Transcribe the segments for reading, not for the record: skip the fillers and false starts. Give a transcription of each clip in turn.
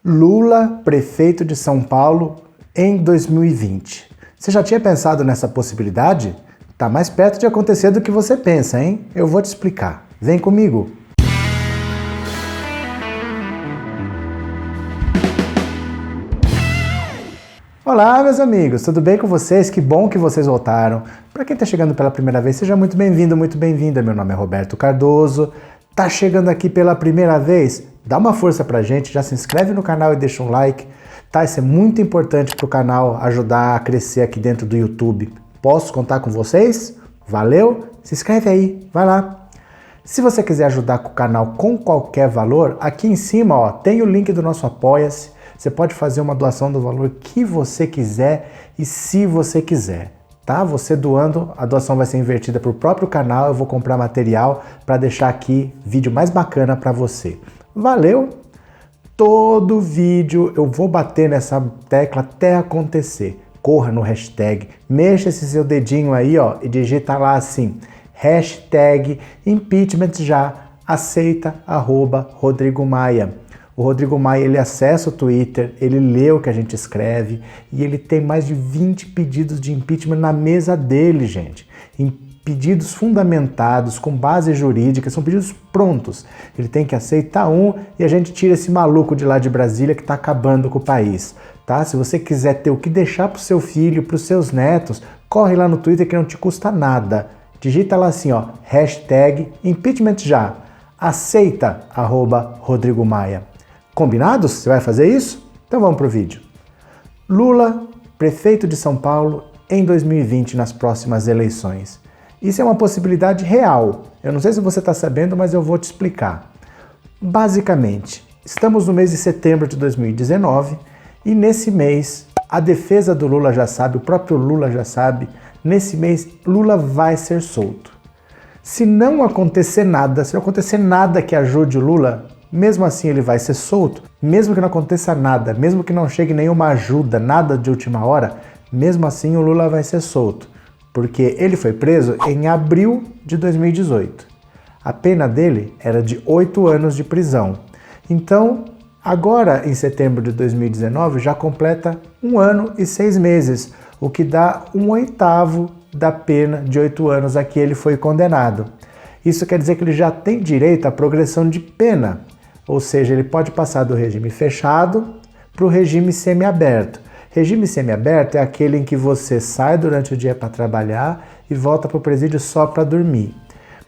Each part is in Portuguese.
Lula, prefeito de São Paulo, em 2020. Você já tinha pensado nessa possibilidade? Tá mais perto de acontecer do que você pensa, hein? Eu vou te explicar. Vem comigo! Olá, meus amigos, tudo bem com vocês? Que bom que vocês voltaram. Para quem está chegando pela primeira vez, seja muito bem-vindo, muito bem-vinda. Meu nome é Roberto Cardoso. Tá chegando aqui pela primeira vez? Dá uma força pra gente, já se inscreve no canal e deixa um like, tá? Isso é muito importante pro canal ajudar a crescer aqui dentro do YouTube. Posso contar com vocês? Valeu? Se inscreve aí, vai lá. Se você quiser ajudar com o canal com qualquer valor, aqui em cima ó, tem o link do nosso Apoia-se. Você pode fazer uma doação do valor que você quiser e se você quiser. Tá? Você doando, a doação vai ser invertida para o próprio canal, eu vou comprar material para deixar aqui vídeo mais bacana para você. Valeu? Todo vídeo eu vou bater nessa tecla até acontecer. Corra no hashtag, mexa esse seu dedinho aí ó, e digita lá assim, hashtag impeachment já, aceita, @Rodrigo Maia. O Rodrigo Maia, ele acessa o Twitter, ele lê o que a gente escreve e ele tem mais de 20 pedidos de impeachment na mesa dele, gente. Pedidos fundamentados, com base jurídica, são pedidos prontos. Ele tem que aceitar um e a gente tira esse maluco de lá de Brasília que está acabando com o país. Tá? Se você quiser ter o que deixar para o seu filho, para os seus netos, corre lá no Twitter que não te custa nada. Digita lá assim, ó, hashtag impeachment já, aceita, @Rodrigo Maia. Combinados? Você vai fazer isso? Então vamos pro vídeo. Lula, prefeito de São Paulo, em 2020, nas próximas eleições. Isso é uma possibilidade real. Eu não sei se você está sabendo, mas eu vou te explicar. Basicamente, estamos no mês de setembro de 2019 e nesse mês, a defesa do Lula já sabe, o próprio Lula já sabe, nesse mês Lula vai ser solto. Se não acontecer nada, se não acontecer nada que ajude o Lula, mesmo assim ele vai ser solto, mesmo que não aconteça nada, mesmo que não chegue nenhuma ajuda, nada de última hora, mesmo assim o Lula vai ser solto, porque ele foi preso em abril de 2018. A pena dele era de 8 anos de prisão. Então, agora em setembro de 2019 já completa 1 ano e 6 meses, o que dá 1/8 da pena de 8 anos a que ele foi condenado. Isso quer dizer que ele já tem direito à progressão de pena. Ou seja, ele pode passar do regime fechado para o regime semiaberto. Regime semiaberto é aquele em que você sai durante o dia para trabalhar e volta para o presídio só para dormir.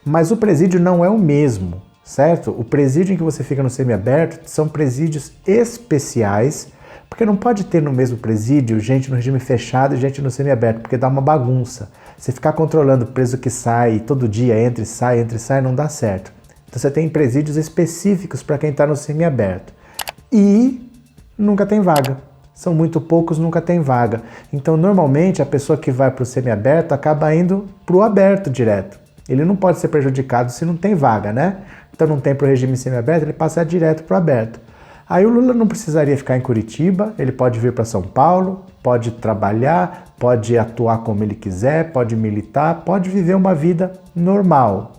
Mas o presídio não é o mesmo, certo? O presídio em que você fica no semiaberto são presídios especiais, porque não pode ter no mesmo presídio gente no regime fechado e gente no semiaberto, porque dá uma bagunça. Você ficar controlando o preso que sai todo dia, entra e sai, não dá certo. Então você tem presídios específicos para quem está no semiaberto. E nunca tem vaga. São muito poucos, nunca tem vaga. Então normalmente a pessoa que vai para o semiaberto acaba indo para o aberto direto. Ele não pode ser prejudicado se não tem vaga, né? Então não tem para o regime semiaberto, ele passa direto para o aberto. Aí o Lula não precisaria ficar em Curitiba, ele pode vir para São Paulo, pode trabalhar, pode atuar como ele quiser, pode militar, pode viver uma vida normal.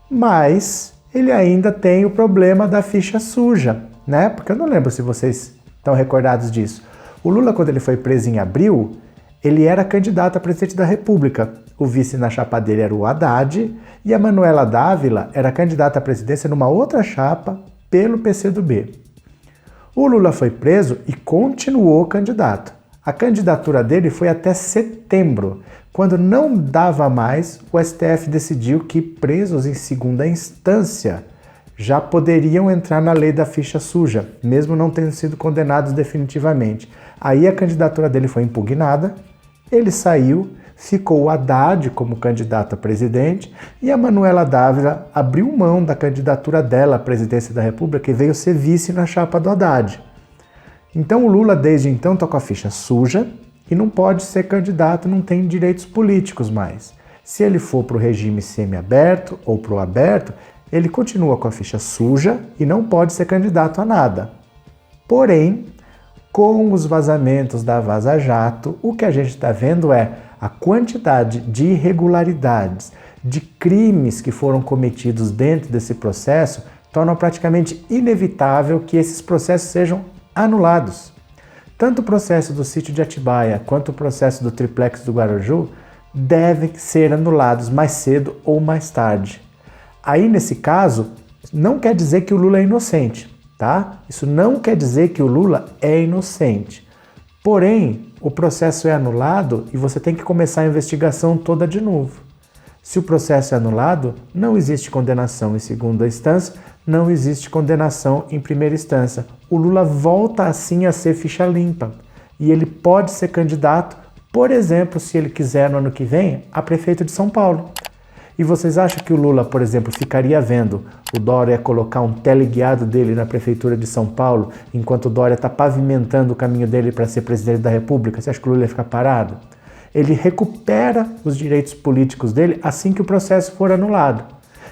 Mas ele ainda tem o problema da ficha suja, né? Porque eu não lembro se vocês estão recordados disso. O Lula, quando ele foi preso em abril, ele era candidato a presidente da República. O vice na chapa dele era o Haddad e a Manuela Dávila era candidata à presidência numa outra chapa pelo PCdoB. O Lula foi preso e continuou candidato. A candidatura dele foi até setembro. Quando não dava mais, o STF decidiu que presos em segunda instância já poderiam entrar na lei da ficha suja, mesmo não tendo sido condenados definitivamente. Aí a candidatura dele foi impugnada, ele saiu, ficou o Haddad como candidato a presidente e a Manuela Dávila abriu mão da candidatura dela à presidência da República e veio ser vice na chapa do Haddad. Então o Lula desde então está com a ficha suja e não pode ser candidato, não tem direitos políticos mais. Se ele for para o regime semiaberto ou para o aberto, ele continua com a ficha suja e não pode ser candidato a nada. Porém, com os vazamentos da Vaza Jato, o que a gente está vendo é a quantidade de irregularidades, de crimes que foram cometidos dentro desse processo, tornam praticamente inevitável que esses processos sejam anulados. Tanto o processo do sítio de Atibaia quanto o processo do triplex do Guarujá devem ser anulados mais cedo ou mais tarde. Aí, nesse caso, não quer dizer que o Lula é inocente, tá? Isso não quer dizer que o Lula é inocente. Porém, o processo é anulado e você tem que começar a investigação toda de novo. Se o processo é anulado, não existe condenação em segunda instância, não existe condenação em primeira instância. O Lula volta assim a ser ficha limpa e ele pode ser candidato, por exemplo, se ele quiser no ano que vem, a prefeito de São Paulo. E vocês acham que o Lula, por exemplo, ficaria vendo o Dória colocar um teleguiado dele na prefeitura de São Paulo, enquanto o Dória está pavimentando o caminho dele para ser presidente da República? Você acha que o Lula ia ficar parado? Ele recupera os direitos políticos dele assim que o processo for anulado.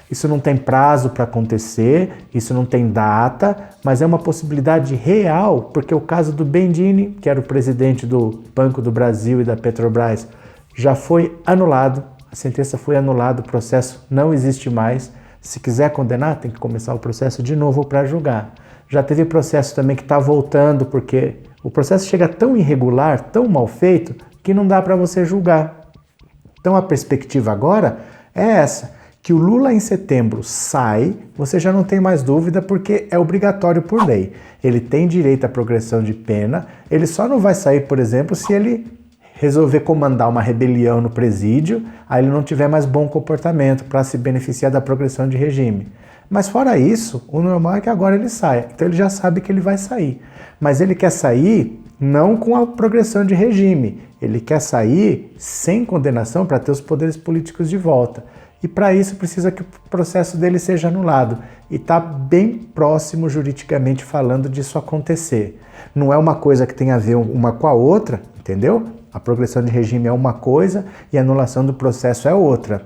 Isso não tem prazo para acontecer, isso não tem data, mas é uma possibilidade real, porque o caso do Bendini, que era o presidente do Banco do Brasil e da Petrobras, já foi anulado, a sentença foi anulada, o processo não existe mais. Se quiser condenar, tem que começar o processo de novo para julgar. Já teve processo também que está voltando, porque o processo chega tão irregular, tão mal feito, que não dá para você julgar. Então a perspectiva agora é essa, que o Lula em setembro sai, você já não tem mais dúvida porque é obrigatório por lei. Ele tem direito à progressão de pena, ele só não vai sair, por exemplo, se ele resolver comandar uma rebelião no presídio, aí ele não tiver mais bom comportamento para se beneficiar da progressão de regime. Mas fora isso, o normal é que agora ele saia. Então ele já sabe que ele vai sair. Mas ele quer sair não com a progressão de regime. Ele quer sair sem condenação para ter os poderes políticos de volta. E para isso precisa que o processo dele seja anulado. E está bem próximo, juridicamente falando, disso acontecer. Não é uma coisa que tem a ver uma com a outra, entendeu? A progressão de regime é uma coisa e a anulação do processo é outra.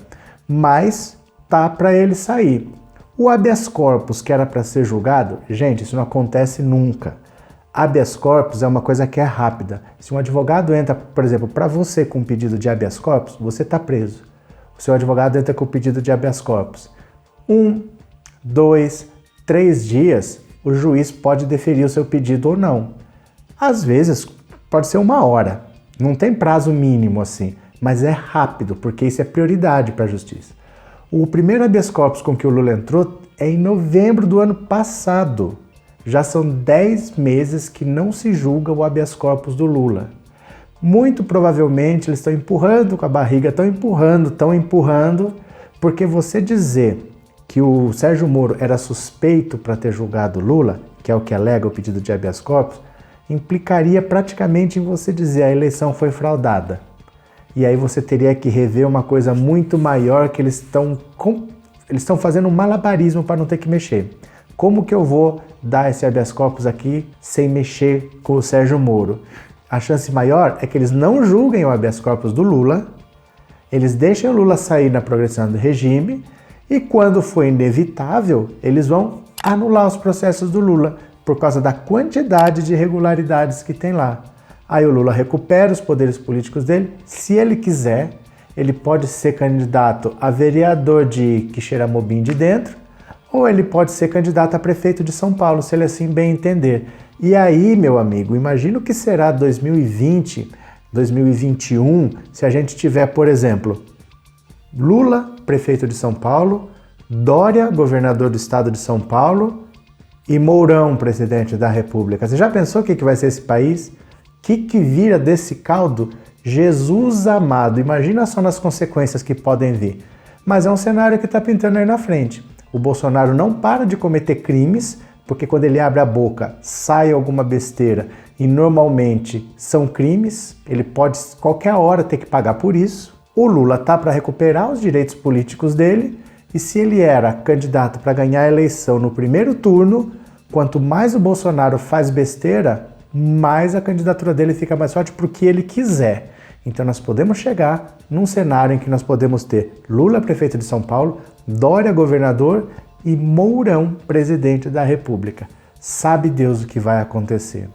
Mas tá para ele sair. O habeas corpus, que era para ser julgado, gente, isso não acontece nunca. Habeas corpus é uma coisa que é rápida. Se um advogado entra, por exemplo, para você com um pedido de habeas corpus, você está preso. O seu advogado entra com o pedido de habeas corpus. 1, 2, 3 dias, o juiz pode deferir o seu pedido ou não. Às vezes, pode ser 1 hora. Não tem prazo mínimo assim, mas é rápido, porque isso é prioridade para a justiça. O primeiro habeas corpus com que o Lula entrou é em novembro do ano passado. Já são 10 meses que não se julga o habeas corpus do Lula. Muito provavelmente eles estão empurrando com a barriga, estão empurrando, porque você dizer que o Sérgio Moro era suspeito para ter julgado Lula, que é o que alega o pedido de habeas corpus, implicaria praticamente em você dizer a eleição foi fraudada. E aí você teria que rever uma coisa muito maior que eles estão fazendo um malabarismo para não ter que mexer. Como que eu vou dar esse habeas corpus aqui sem mexer com o Sérgio Moro? A chance maior é que eles não julguem o habeas corpus do Lula, eles deixem o Lula sair na progressão do regime e quando for inevitável, eles vão anular os processos do Lula por causa da quantidade de irregularidades que tem lá. Aí o Lula recupera os poderes políticos dele, se ele quiser, ele pode ser candidato a vereador de Quixeramobim de dentro, ou ele pode ser candidato a prefeito de São Paulo, se ele assim bem entender. E aí, meu amigo, imagina o que será 2020, 2021, se a gente tiver, por exemplo, Lula, prefeito de São Paulo, Dória, governador do estado de São Paulo, e Mourão, presidente da República. Você já pensou o que vai ser esse país? O que vira desse caldo? Jesus amado, imagina só nas consequências que podem vir. Mas é um cenário que está pintando aí na frente. O Bolsonaro não para de cometer crimes, porque quando ele abre a boca, sai alguma besteira, e normalmente são crimes, ele pode qualquer hora ter que pagar por isso. O Lula tá para recuperar os direitos políticos dele, e se ele era candidato para ganhar a eleição no primeiro turno, quanto mais o Bolsonaro faz besteira, mais a candidatura dele fica mais forte porque ele quiser. Então nós podemos chegar num cenário em que nós podemos ter Lula, prefeito de São Paulo, Dória, governador, e Mourão, presidente da República. Sabe Deus o que vai acontecer.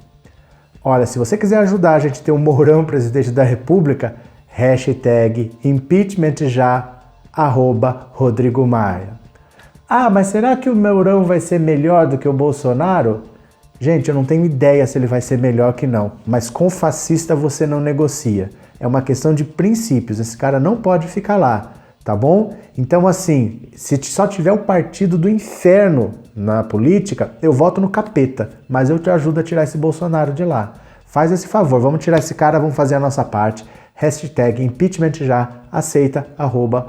Olha, se você quiser ajudar a gente a ter um Mourão, presidente da República, hashtag impeachment já, @Rodrigo Maia. Ah, mas será que o Mourão vai ser melhor do que o Bolsonaro? Gente, eu não tenho ideia se ele vai ser melhor que não, mas com fascista você não negocia. É uma questão de princípios, esse cara não pode ficar lá, tá bom? Então assim, se só tiver o partido do inferno na política, eu voto no capeta, mas eu te ajudo a tirar esse Bolsonaro de lá. Faz esse favor, vamos tirar esse cara, vamos fazer a nossa parte. Hashtag impeachment já, aceita,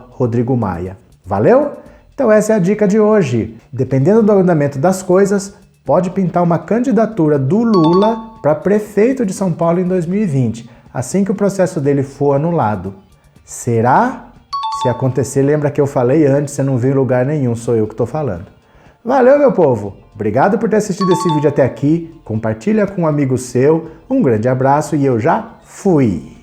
@Rodrigo Maia. Valeu? Então essa é a dica de hoje. Dependendo do andamento das coisas, pode pintar uma candidatura do Lula para prefeito de São Paulo em 2020, assim que o processo dele for anulado. Será? Se acontecer, lembra que eu falei antes, você não viu em lugar nenhum, sou eu que estou falando. Valeu, meu povo! Obrigado por ter assistido esse vídeo até aqui, compartilha com um amigo seu, um grande abraço e eu já fui!